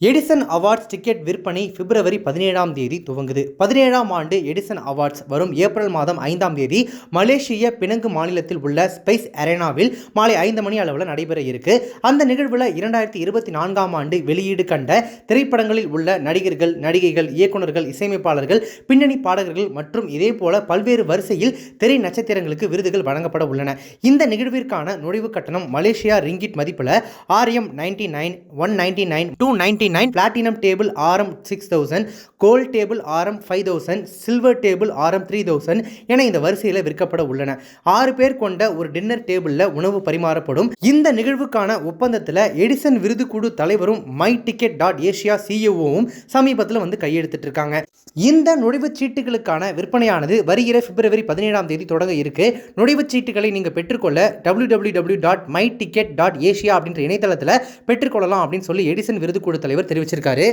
Edison awards ticket விற்பனை பிப்ரவரி 17ஆம் தேதி துவங்குது. 17ஆம் ஆண்டு எடிசன் அவார்ட்ஸ் வரும் ஏப்ரல் மாதம் 5ஆம் தேதி மலேசிய பினங்கு மாநிலத்தில் உள்ள ஸ்பைஸ் அரேனாவில் மாலை 5 மணி அளவில் நடைபெற இருக்கு. அந்த நிகழ்வில் 2024ஆம் ஆண்டு வெளியீடு கண்ட திரைப்படங்களில் உள்ள நடிகர்கள், நடிகைகள், இயக்குநர்கள், இசையமைப்பாளர்கள், பின்னணி பாடகர்கள் மற்றும் இதே போல பல்வேறு வரிசையில் திரை நட்சத்திரங்களுக்கு விருதுகள் வழங்கப்பட உள்ளன. இந்த நிகழ்விற்கான நுழைவு கட்டணம் மலேசியா ரிங்கிட் மதிப்பில் RM99, 199, 299, platinum table RM 6000, gold table RM 5000, silver table RM 3000 என இந்த வரிசையில் விற்கப்பட உள்ளன. 6 பேர் கொண்ட ஒரு டின்னர் டேபிளில் உணவு பரிமாறப்படும். இந்த நிகழ்வுக்கான ஒப்பந்தத்தில் எடிசன் விருது குழு தலைவரும் myticket.asia CEOவும் சமீபத்தில் கையெழுத்திட்டு இருக்காங்க. இந்த நுழைவுச் சீட்டுகளுக்கான விற்பனையானது வருகிற பிப்ரவரி 17ஆம் தேதி தொடங்க இருக்கு. நுழைவுச் சீட்டுகளை நீங்க பெற்றுக்கொள்ள www.myticket.asia அப்படின்ற இணையதளத்தில் பெற்றுக்கொள்ளலாம் அப்படின்னு சொல்லி எடிசன் விருது குழு தலைவர் தெரிவிச்சிருக்காரு.